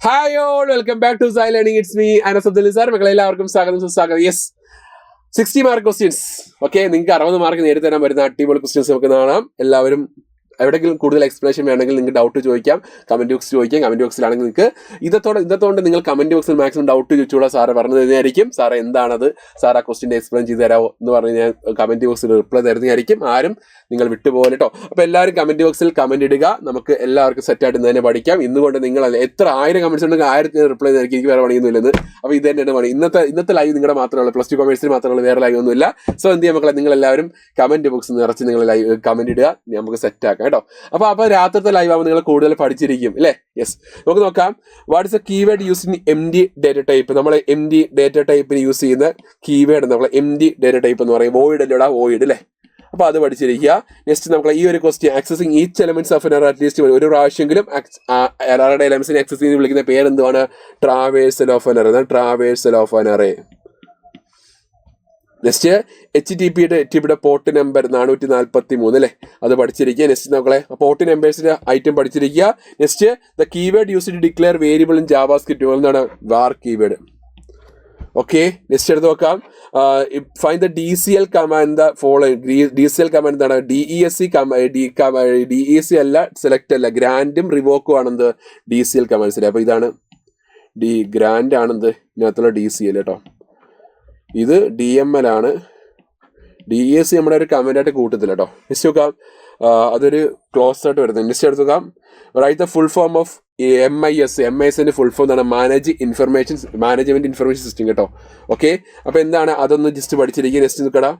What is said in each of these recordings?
Hi all, welcome back to Sai learning. It's me Anas Abdul sir. മക്കളെ എല്ലാവർക്കും സ്വാഗതം. Yes, 60 mark questions. ഓക്കെ, നിങ്ങൾക്ക് 60 mark നേടി തരാൻ വരുന്ന അടിപൊളി ക്വസ്റ്റ്യൻസ് നമുക്ക് കാണാം. എല്ലാവരും എവിടെയെങ്കിലും കൂടുതൽ എക്സ്പ്ലനേഷൻ വേണമെങ്കിൽ നിങ്ങൾക്ക് ഡൗട്ട് ചോദിക്കാം, കമന്റ് ബോക്സിൽ ചോദിക്കാം. കമന്റ് ബോക്സിലാണെങ്കിൽ നിങ്ങൾക്ക് ഇന്നത്തോടെ നിങ്ങൾ കമന്റ് ബോക്സിൽ മാക്സിമം ഡൗട്ട് ചോദിച്ചോളൂ. സാറ് പറഞ്ഞു തരുന്നതായിരിക്കും. സാറ് എന്താണത്, സാർ ആ ക്വസ്റ്റ്യൻ എക്സ്പ്ലെയിൻ ചെയ്ത് തരാമോ എന്ന് പറഞ്ഞ് ഞാൻ കമന്റ് ബോക്സിൽ റിപ്ലൈ തരുന്നതായിരിക്കും. ആരും നിങ്ങൾ വിട്ടുപോലെ കേട്ടോ. അപ്പോൾ എല്ലാവരും കമന്റ് ബോക്സിൽ കമന്റ് ഇടുക. നമുക്ക് എല്ലാവർക്കും സെറ്റായിട്ട് തന്നെ പഠിക്കാം. ഇന്നുകൊണ്ട് നിങ്ങൾ എത്ര 1000 കമന്റ്സ് ഉണ്ടെങ്കിൽ 1000 റിപ്ലൈ തരായിരിക്കും. എനിക്ക് വേറെ പണിയൊന്നുമില്ലെന്ന്. അപ്പോൾ ഇത് തന്നെയാണ് പണി. ഇന്നത്തെ ലൈവ് നിങ്ങളുടെ മാത്രമേ ഉള്ളൂ, +2 കൊമേഴ്സിൽ മാത്രമേ ഉള്ളൂ, വേറെ ലൈവ് ഒന്നുമില്ല. സോ എന്ത് ചെയ്യാം മക്കളെ, നിങ്ങൾ എല്ലാവരും കമന്റ് ബോക്സിൽ നിറച്ച് നിങ്ങൾ ലൈവ് കമന്റ് ഇടുക, നമുക്ക് സെറ്റാക്കാം കേട്ടോ. അപ്പോൾ രാത്രിത്തെ ലൈവ് ആകുമ്പോൾ നിങ്ങൾ കൂടുതൽ പഠിച്ചിരിക്കും അല്ലേ? യെസ്, നമുക്ക് നോക്കാം. What is A keyword use in MD data type? നമ്മൾ MD ഡേറ്റ ടൈപ്പിന് യൂസ് ചെയ്യുന്ന കീവേഡ് നമ്മൾ MD ഡേറ്റ ടൈപ്പ് എന്ന് പറയും. വോയിഡ് അല്ലേടാ, വോയിഡ് അല്ലേ? അപ്പോൾ അത് പഠിച്ചിരിക്കുക. നെക്സ്റ്റ് നമുക്ക് ഈ ഒരു question, accessing each elements of an array at least ഒരു പ്രാവശ്യമെങ്കിലും എററുടെ എലമെന്റ്സിനെ ആക്സസ് ചെയ്ത് വിളിക്കുന്ന പേരെന്തുവാണ്? Traversal of an array. Traversal of an array. Next HTTP port number 443 അല്ലേ? അത് പഠിച്ചിരിക്കുക. നെക്സ്റ്റ് നോക്കളെ പോർട്ട് നമ്പേഴ്സിന്റെ ഐറ്റം പഠിച്ചിരിക്കുക. Next the keyword use to declare variable in JavaScript. എന്താണ്? Var keyword. ഓക്കെ, നെക്സ്റ്റ് എടുത്ത് നോക്കാം. Find the DCL command the following. DCL command എന്താണ്? DEC അല്ല, സെലക്ട് അല്ല, ഗ്രാൻഡും റിവോക്കും ആണെന്ത്? DCL കമാൻഡ്സിൽ. അപ്പോൾ ഇതാണ് ഗ്രാൻഡ് ആണെന്ത് ഇതിനകത്തുള്ള DCL കേട്ടോ. ഇത് DML ആണ്. DEC നമ്മുടെ ഒരു കമൻ്റായിട്ട് കൂട്ടത്തില്ല കേട്ടോ. നെക്സ്റ്റ് നോക്കാം, അതൊരു ക്ലോസ് ആയിട്ട് വരുന്നത്. നെക്സ്റ്റ് എടുത്ത് നോക്കാം. Write the full form of MIS. Full form എന്താണ്? മാനേജ്മെന്റ് ഇൻഫർമേഷൻ സിസ്റ്റം കേട്ടോ. ഓക്കെ, അപ്പോൾ എന്താണ് അതൊന്ന് ജസ്റ്റ് പഠിച്ചിരിക്കുക. നെക്സ്റ്റ് നോക്കടാ,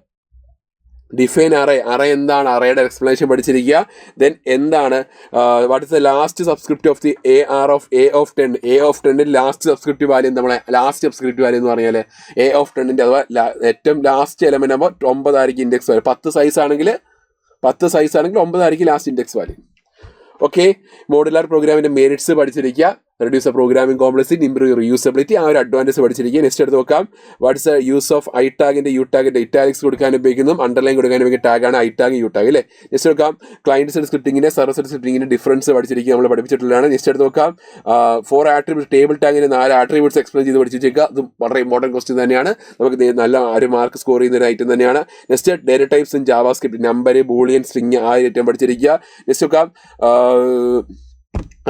ഡിഫൈൻ അറേ. എന്താണ്? അറേയുടെ എക്സ്പ്ലനേഷൻ പഠിച്ചിരിക്കുക. ദെൻ എന്താണ് what is the last subscript of the A of 10. A(10) last subscript value. നമ്മളെ ലാസ്റ്റ് സബ്സ്ക്രിപ്റ്റ് വാല്യൂ എന്ന് പറഞ്ഞാൽ A(10) അഥവാ ഏറ്റവും ലാസ്റ്റ് എലമെന്റ് ആകുമ്പോൾ 9 ആയിരിക്കും ഇൻഡെക്സ് വാല്യൂ. 10 സൈസ് ആണെങ്കിൽ 9 ആയിരിക്കും last index value. Okay, modular പ്രോഗ്രാമിന്റെ മെറിറ്റ്സ് പഠിച്ചിരിക്കുക. Reduce the programming complexity, improve reusability, ആ ഒരു അഡ്വാൻറ്റേജ് പഠിച്ചിരിക്കുക. നെക്സ്റ്റ് എടുത്ത് നോക്കാം. വാട്ട്സ് ദ യൂസ് ഓഫ് ഐടാഗിന്റെ യൂടാഗിന്റെ ഇറ്റാലിക്സ് കൊടുക്കാൻ ഉപയോഗിക്കുന്നു, അണ്ടർലൈൻ കൊടുക്കാൻ ഉപയോഗിക്കുന്ന ടാഗാണ് ഐടാഗ്, യൂടാഗ് അല്ലേ? നെക്സ്റ്റ് നോക്കാം. ക്ലയന്റ് സൈഡ് സ്ക്രിപ്റ്റിംഗിന്റെ സർവർ സൈഡ് സ്ക്രിപ്റ്റിംഗിന്റെ ഡിഫറൻസ് പഠിച്ചിരിക്കുക, നമ്മൾ പഠിപ്പിച്ചിട്ടുള്ളതാണ്. നെക്സ്റ്റ് എടുത്ത് നോക്കാം. 4 ആട്രിബ്യൂട്ട് ടേബിൾ ടാഗിന്റെ 4 ആട്രിബ്യൂട്ട്സ് എക്സ്പ്ലെയിൻ ചെയ്ത് പഠിച്ചിരിക്കുക. അതും വളരെ ഇമ്പോർട്ടൻറ്റ് ക്വസ്റ്റ്യൻ തന്നെയാണ്. നമുക്ക് നല്ല ഒരു മാർക്ക് സ്കോർ ചെയ്യുന്ന ഒരു ഐറ്റം തന്നെയാണ്. Next data types in JavaScript, number, Boolean, string, ആ ഐറ്റം പഠിച്ചിരിക്കുക. നെക്സ്റ്റ് നോക്കാം.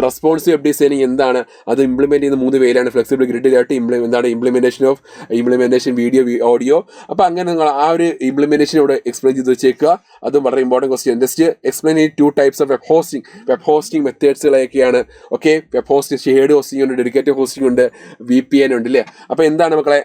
റെസ്പോൺസീവ് വെബ് ഡിസൈനിങ് എന്താണ്? അത് ഇംപ്ലിമെന്റ് ചെയ്യുന്ന 3 വേയിലാണ്. ഫ്ലെക്സിബിൾ ഗ്രിഡ് ആയിട്ട് എന്താണ്? Implementation video, audio. അപ്പോൾ അങ്ങനെ നിങ്ങൾ ആ ഒരു ഇംപ്ലിമെന്റേഷനോട് എക്സ്പ്ലെയിൻ ചെയ്ത് വെച്ചേക്കുക. അതും വളരെ important question. Next explain 2 types of web hosting മെത്തേഡ്സുകളൊക്കെയാണ്. Okay, web hosting, shared hosting ഉണ്ട്, ഡെഡിക്കേറ്റഡ് ഹോസ്റ്റിംഗ് ഉണ്ട്, VPN ഉണ്ട് അല്ലേ? അപ്പോൾ എന്താണ് മക്കളെ?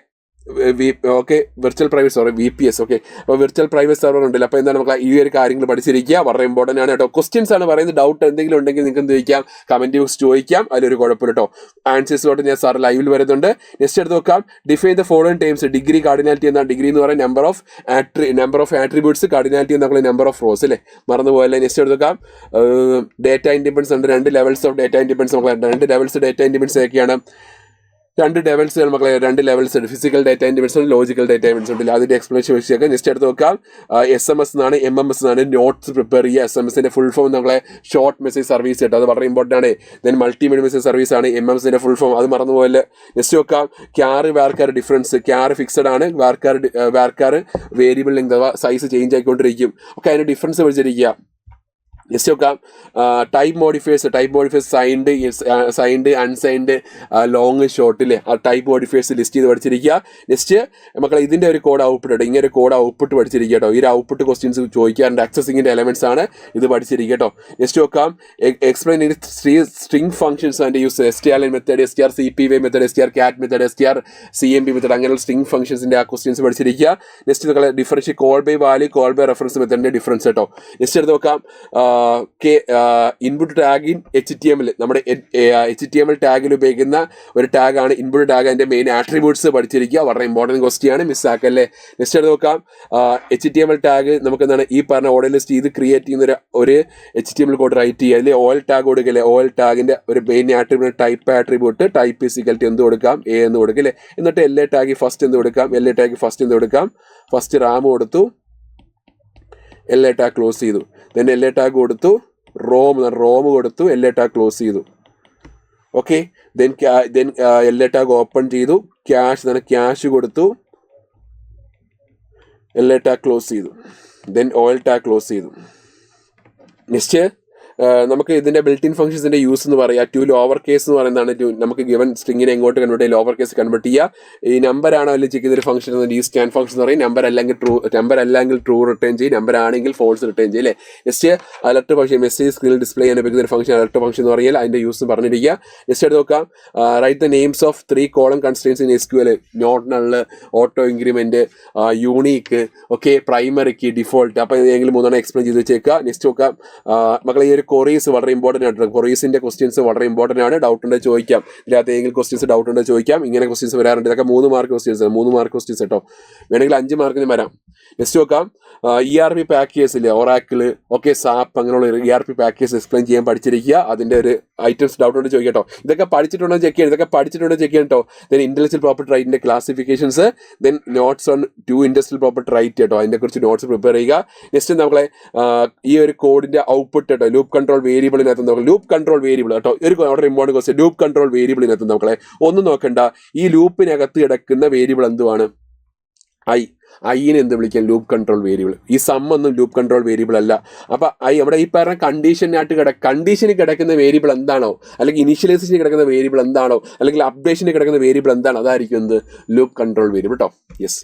Virtual private server, VPS. Okay, അപ്പോൾ വിർച്വൽ പ്രൈവറ്റ് സെർവർ ഉണ്ടല്ലോ. അപ്പോൾ എന്താണ് മക്കളെ? ഈ ഒരു കാര്യങ്ങൾ പഠിച്ചിരിക്കുക, വളരെ ഇമ്പോർട്ടൻ്റ് ആണ് കേട്ടോ. ക്വസ്റ്റ്യൻസ് ആണ് പറയുന്നത്. ഡൗട്ട് എന്തെങ്കിലും ഉണ്ടെങ്കിൽ നിങ്ങൾക്ക് എന്ത് ചോദിക്കാം? കമന്റ് ബോക്സ് ചോദിക്കാം, അതിലൊരു കുഴപ്പമില്ല കേട്ടോ. ആൻസേഴ്സോട്ട് ഞാൻ സാർ ലൈവിൽ വരുന്നുണ്ട്. നെക്സ്റ്റ് എടുത്ത് നോക്കാം. Define the following times. Degree, cardinality എന്താണ്? ഡിഗ്രി എന്ന് പറയുന്നത് നമ്പർ ഓഫ് ആട്രിബ്യൂട്ട്സ്, കാർഡിനാലിറ്റി എന്നുള്ള നമ്പർ ഓഫ് റോസ് അല്ലേ? മറന്നുപോയല്ലേ? നെക്സ്റ്റ് എടുത്ത് നോക്കാം. ഡേറ്റ ഇൻഡിപെൻഡൻസ് ഉണ്ട്. 2 ലെവൽസ് ഓഫ് ഡേറ്റ ഇൻഡിപെൻഡൻസ്. നമുക്ക് 2 ലെവൽസ് ഡേറ്റ ഇൻഡിപെൻഡൻസ് ഒക്കെയാണ്. 2 ലെവൽസ് മക്കളെ, 2 ലെവൽസ് ഉണ്ട്. ഫിസിക്കൽ ഡേറ്റ ഇൻഡിപെൻഡൻസ് ഉണ്ട്, ലോജിക്കൽ ഡേറ്റ ഇൻഡിപെൻഡൻസ് ഉണ്ട്. അതിന്റെ എക്സ്പ്ലനേഷൻ വെച്ചേക്കാം. നെക്സ്റ്റ് എടുത്ത് നോക്കാം. SMS എന്നാണ്, MMS എന്നാണ്. നോട്ട്സ് പ്രിപ്പയർ ചെയ്യുക. SMS ഫുൾ ഫോം നമ്മളെ ഷോർട്ട് മെസ്സേജ് സർവീസ് കേട്ടോ, അത് വളരെ ഇമ്പോർട്ടൻ്റ് ആണ്. ദെൻ മൾട്ടിമീഡിയ മെസ്സേജ് സർവീസ് ആണ് MMS ഫുൾ ഫോം, അത് മറന്നുപോലെ. നെക്സ്റ്റ് നോക്കാം. Varchar difference. ഫിക്സഡ് ആണ്, വാർക്കാർ വേരിയബിൾ ലെങ്ത് അഥവാ സൈസ് ചേഞ്ച് ആയിക്കൊണ്ടിരിക്കും. ഒക്കെ അതിന്റെ ഡിഫറൻസ് പഠിച്ചിരിക്കുക. നെക്സ്റ്റ് നോക്കാം. Type modifiers signed, unsigned, long, ഷോർട്ടില്ലേ? ആ ടൈപ്പ് മോഡിഫയേഴ്സ് ലിസ്റ്റ് ചെയ്ത് പഠിച്ചിരിക്കുക. നെക്സ്റ്റ് മക്കളെ ഇതിന്റെ ഒരു കോഡ് ഔട്ട്പുട്ട് കേട്ടോ. ഇങ്ങനെ ഒരു കോഡ് ഔട്ട്പുട്ട് പഠിച്ചിരിക്കുക കേട്ടോ. ഈ ഒരു ഔട്ട്പുട്ട് ക്വസ്റ്റ്യൻസ് ചോദിക്കാറുണ്ട്. ആക്സസിങ്ങിന്റെ എലമെന്റ്സ് ആണ്, ഇത് പഠിച്ചിരിക്കുക കേട്ടോ. നെക്സ്റ്റ് നോക്കാം. Explain string functions and use. STRLN method, strcpy method, strcat method, strcmp method, അങ്ങനെയുള്ള സ്ട്രിംഗ് ഫംഗ്ഷൻസിന്റെ ആ ക്വസ്റ്റ്യൻസ് പഠിച്ചിരിക്കുക. നെക്സ്റ്റ് മക്കളെ differential call by value, call by reference മെത്തേഡിന്റെ ഡിഫറൻസ് കേട്ടോ. നെക്സ്റ്റ് എടുത്ത് നോക്കാം. Input tag in HTML. നമ്മുടെ HTML ടാഗിൽ ഉപയോഗിക്കുന്ന ഒരു ടാഗാണ് ഇൻപുട്ട് ടാഗ്. അതിന്റെ മെയിൻ ആട്രിബ്യൂട്ട്സ് പഠിച്ചിരിക്കുക, വളരെ ഇമ്പോർട്ടൻറ്റ് ക്വസ്റ്റ്യൻ ആണ്, മിസ്സാക്കല്ലേ. നെക്സ്റ്റ് എടുത്ത് നോക്കാം. HTML ടാഗ് നമുക്ക് എന്താണ്? ഈ പറഞ്ഞ ഓർഡർ ലിസ്റ്റ് ചെയ്ത് ക്രിയേറ്റ് ചെയ്യുന്ന ഒരു HTML കോഡ് റൈറ്റ് ചെയ്യുക. അല്ലെങ്കിൽ ഓയിൽ ടാഗ് കൊടുക്കല്ലേ? ഓയിൽ ടാഗിന്റെ ഒരു main attribute type attribute, type equal എന്ത് കൊടുക്കാം? A എന്ന് കൊടുക്കല്ലേ. എന്നിട്ട് LA ടാഗ് ഫസ്റ്റ് എന്ത് കൊടുക്കാം? ഫസ്റ്റ് റാം കൊടുത്തു, LA ടാഗ് ക്ലോസ് ചെയ്തു. ദെൻ LA ടാഗ് കൊടുത്തു, റോം കൊടുത്തു, LA ടാഗ് ക്ലോസ് ചെയ്തു. Okay, then LA tag open ചെയ്തു, ക്യാഷ് കൊടുത്തു, LA ടാഗ് ക്ലോസ് ചെയ്തു, ദെൻ ഓയിൽ ടാഗ് ക്ലോസ് ചെയ്തു. നെക്സ്റ്റ് നമുക്ക് ഇതിന്റെ ബിൽറ്റ് ഇൻ ഫംഗ്ഷൻസിന്റെ യൂസ് എന്ന് പറയാം. ടു ലോവർ കേസ് എന്ന് പറയുന്നതാണ് നമുക്ക് ഗിവൻ സ്ട്രിങ്ങിനെ എങ്ങോട്ട് കൺവേർട്ട് ചെയ്യുക, ലോവർ കേസ് കൺവേർട്ട് ചെയ്യുക. ഈ നമ്പർ ആണോ അല്ലെങ്കിൽ ചെക്ക് ചെയ്തൊരു ഫംഗ്ഷൻ ഈ സ്കാൻ ഫംഗ്ഷൻ എന്ന് പറയും. നമ്പർ അല്ലെങ്കിൽ ട്രൂ റിട്ടേൺ ചെയ്യും, നമ്പർ ആണെങ്കിൽ ഫോൾസ് റിട്ടേൺ ചെയ്യും അല്ലേ. നെക്സ്റ്റ് അലർട്ട് ഫംഗ്ഷൻ, മെസ്സേജ് സ്ക്രീനിൽ ഡിസ്പ്ലേ ചെയ്യാൻ ഉപയോഗിക്കുന്ന ഒരു ഫംഗ്ഷൻ അലർട്ട് ഫംഗ്ഷൻ എന്ന് പറയാൽ അതിന്റെ യൂസ് പറഞ്ഞിരിക്കുക. നെക്സ്റ്റ് എടുത്ത് നോക്കാം, write the names of 3 column constraints in SQL, not null, auto increment, unique, okay, primary key, default. അപ്പോൾ ഏതെങ്കിലും 3 എക്സ്പ്ലെയിൻ ചെയ്ത് വെച്ചേക്കുക. നെക്സ്റ്റ് നോക്കാം മക്കളെ, ഈ ഒരു കൊറീസ് വളരെ ഇമ്പോർട്ടൻ്റ് ആണ്. കൊറീസിന്റെ ക്വസ്റ്റ്യൻസ് വളരെ ഇമ്പോർട്ടൻ്റ് ആണ്. ഡൗട്ട് ഉണ്ടെങ്കിൽ ചോദിക്കാം, ഇതിനകത്ത് ഏതെങ്കിലും ക്വസ്റ്റ്യൻസ് ഡൗട്ട് ഉണ്ടെങ്കിൽ ചോദിക്കാം. ഇങ്ങനെ ക്വസ്റ്റ്യൻസ് വരാറുണ്ട്. ഇതൊക്കെ 3 മാർക്ക് ക്വസ്റ്റ്യൻസ് കേട്ടോ. വേണമെങ്കിൽ 5 മാർക്കിന് വരാം. നെക്സ്റ്റ് നോക്കാം, ERP പാക്കേജ് ഇല്ലേ, ഒറാക്കിള്, ഓക്കെ, സാപ്പ്, അങ്ങനെയുള്ള ERP പാക്കേജ് എക്സ്പ്ലെയിൻ ചെയ്യാൻ പഠിച്ചിരിക്കുക. അതിന്റെ ഒരു ഐറ്റംസ് ഡൗട്ട് ഉണ്ട് ചോദിക്കാം കേട്ടോ. ഇതൊക്കെ പഠിച്ചിട്ടുണ്ടോ ചെക്ക് ചെയ്യാം കേട്ടോ. ദെൻ ഇന്റലക്ച്വൽ പ്രോപ്പർട്ടി റൈറ്റിന്റെ classifications, then notes on 2 industrial property right കേട്ടോ. അതിനെ കുറിച്ച് നോട്ട്സ് പ്രിപ്പയർ ചെയ്യുക. നെക്സ്റ്റ് നമ്മളെ ഈ ഒരു കോഡിന്റെ ഔട്ട്പുട്ട് കേട്ടോ, ലൂപ്പ് കൺട്രോൾ വേരിയബിളിനകത്ത് നോക്കാം. ലൂപ്പ് കൺട്രോൾ വേരിയബിൾ കേട്ടോ, ഒരു വളരെ ഇമ്പോർട്ടൻറ്റ് ക്വസ്റ്റ്യൻ. ലൂപ്പ് കൺട്രോൾ വേരിയബിളിനകത്ത് നോക്കളെ ഒന്നും നോക്കണ്ട, ഈ ലൂപ്പിനകത്ത് കിടക്കുന്ന വേരിയബിൾ എന്തുവാണ്? ഐനെ എന്ത് വിളിക്കാം? Loop control variable. ഈ സം ഒന്നും ലൂപ്പ് കൺട്രോൾ വേരിയബിൾ അല്ല. അപ്പൊ അവിടെ ഈ പറഞ്ഞ കണ്ടീഷനിൽ കിടക്കുന്ന വേരിയബിൾ എന്താണോ, അല്ലെങ്കിൽ ഇനീഷ്യലൈസേഷനിൽ കിടക്കുന്ന വേരിയബിൾ എന്താണോ, അല്ലെങ്കിൽ അപ്ഡേഷനിൽ കിടക്കുന്ന വേരിയബിൾ എന്താണോ, അതായിരിക്കും എന്ത്? ലൂപ്പ് കൺട്രോൾ വേരിയബിൾ കേട്ടോ. യെസ്,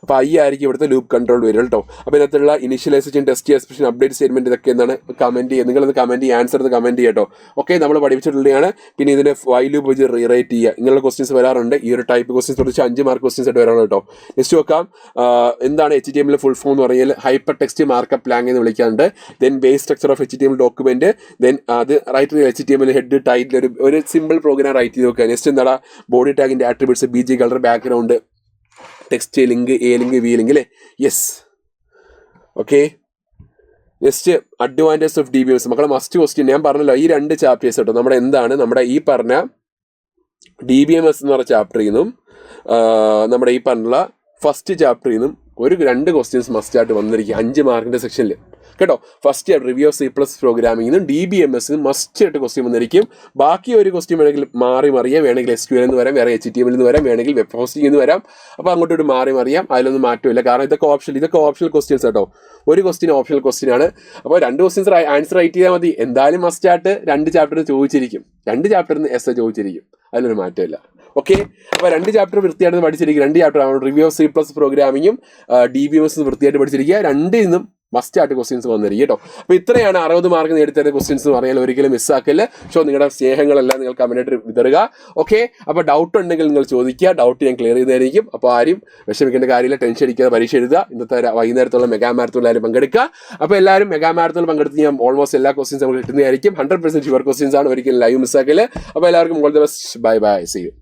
അപ്പോൾ ആയിരിക്കും ഇവിടുത്തെ ലൂപ്പ് കൺട്രോൾ വേരിയബിൾ കേട്ടോ. അപ്പോൾ ഇതിനകത്തുള്ള initialization, test, expression, update statement ഇതൊക്കെ എന്താണ് കമന്റ് ചെയ്യുക. നിങ്ങളൊന്ന് കമന്റ് ചെയ്യുക, ആൻസർ കമന്റ് ചെയ്യുക കേട്ടോ. ഓക്കെ, നമ്മൾ പഠിപ്പിച്ചിട്ടുള്ളതാണ്. പിന്നെ ഇതിന്റെ വൈൽ ലൂപ്പ് വെച്ച് റീറൈറ്റ് ചെയ്യുക. ഇങ്ങനെയുള്ള ക്വസ്റ്റ്യൻസ് വരാറുണ്ട്. ഈ ഒരു ടൈപ്പ് ക്വസ്റ്റ്യൻസ് കുറച്ച് 5 മാർക്ക് ക്വസ്റ്റ്യൻസ് ആയിട്ട് വരാറുണ്ട് കേട്ടോ. നെക്സ്റ്റ് നോക്കാം, എന്താണ് HTML ഫുൾ ഫോം എന്ന് പറഞ്ഞാൽ ഹൈപ്പർ ടെക്സ്റ്റ് മാർക്കപ്പ് ലാംഗ്വേജ് എന്ന് വിളിക്കാറുണ്ട്. Then base structure of HTML document, then അത് റൈറ്റ് HTML ഹെഡ്, ടൈറ്റിൽ ഒരു സിമ്പിൾ പ്രോഗ്രാം റൈറ്റ് ചെയ്ത് നോക്കുക. നെക്സ്റ്റ് എന്താണ് ബോഡി ടാഗിന്റെ attributes, BG colour, background, text link, A link, V link അല്ലേ. Yes, okay. Next advantage of DBMS. മക്കളെ must question ഞാൻ പറഞ്ഞല്ലോ, ഈ 2 ചാപ്റ്റേഴ്സ് കേട്ടോ. നമ്മുടെ ഈ പറഞ്ഞ DBMS എന്ന് പറഞ്ഞ ചാപ്റ്ററിൽ നിന്നും നമ്മുടെ ഈ പറഞ്ഞ ഫസ്റ്റ് ചാപ്റ്ററിൽ നിന്നും 2 ക്വസ്റ്റ്യൻസ് മസ്റ്റ് ആയിട്ട് വന്നിരിക്കുക 5 മാർക്കിന്റെ സെക്ഷനിൽ കേട്ടോ. First review of C+ പ്രോഗ്രാമിംഗിനും DBMS must ആയിട്ട് ക്വസ്റ്റ്യൻ വന്നിരിക്കും. ബാക്കി ഒരു ക്വസ്റ്റ്യൻ വേണമെങ്കിൽ മറിയാം, വേണമെങ്കിൽ SQL എന്ന് വരാം, വേറെ HTML എന്ന് വരാം, വേണമെങ്കിൽ വെബ് ഹോസ്റ്റിംഗ് എന്ന് വരാം. അപ്പോൾ അങ്ങോട്ടൊരു മറിയാം, അതിലൊന്നും മാറ്റമില്ല. കാരണം ഇതൊക്കെ ഓപ്ഷണൽ ക്വസ്റ്റ്യൻസ് കേട്ടോ. ഒരു ക്വസ്റ്റ്യൻ ഓപ്ഷണൽ ക്വസ്റ്റ്യൻ ആണ്. അപ്പോൾ 2 ക്വസ്റ്റ്യൻസ് ആൻസർ റൈറ്റ് ചെയ്താൽ മതി. എന്തായാലും മസ്റ്റ് ആയിട്ട് 2 ചാപ്റ്ററിന് ചോദിച്ചിരിക്കും, 2 ചാപ്റ്ററിന് എസ് ചോദിച്ചിരിക്കും, അതിലൊരു മാറ്റമില്ല. ഓക്കെ, അപ്പോൾ 2 ചാപ്റ്റർ വൃത്തിയായിട്ട് പഠിച്ചിരിക്കുക. 2 chapter review of C+ പ്രോഗ്രാമിങ്ങും DBMS വൃത്തിയായിട്ട് പഠിച്ചിരിക്കുക. 2 നിന്നും മസ്റ്റ് ആയിട്ട് ക്വസ്റ്റ്യൻസ് വന്നിരിക്കും കേട്ടോ. അപ്പോൾ ഇത്രയാണ് 60 മാർക്ക് നേടിത്തരുന്ന ക്വസ്റ്റ്യൻസ് എന്ന് പറയാൻ ഒരിക്കലും മിസ്സാക്കല്ല. സോ നിങ്ങളുടെ സ്നേഹങ്ങളെല്ലാം നിങ്ങൾ കമന്റായിട്ട് വിതറുക. ഓക്കെ, അപ്പോൾ ഡൗട്ട് ഉണ്ടെങ്കിൽ നിങ്ങൾ ചോദിക്കുക, ഡൗട്ട് ഞാൻ ക്ലിയർ ചെയ്തായിരിക്കും. അപ്പോൾ ആരും വിഷമിക്കേണ്ട കാര്യമില്ല, ടെൻഷൻ അടിക്കാതെ പരീക്ഷ എഴുതുക. ഇന്നത്തെ വൈകുന്നേരത്തുള്ള മെഗാ മാരത്തോണിൽ എല്ലാവരും പങ്കെടുക്കുക. അപ്പോൾ എല്ലാവരും മെഗാ മാരത്തോണിൽ പങ്കെടുത്ത് ഞാൻ ഓൾമോസ്റ്റ് എല്ലാ ക്വസ്റ്റ്യൻസ് നമുക്ക് കിട്ടുന്നതായിരിക്കും. 100% ഷുവർ ക്വസ്റ്റ്യൻസ് ആണ്, ഒരിക്കലും ലൈവ് മിസ്സാക്കല്. അപ്പോൾ എല്ലാവർക്കും all the best, bye bye, see U.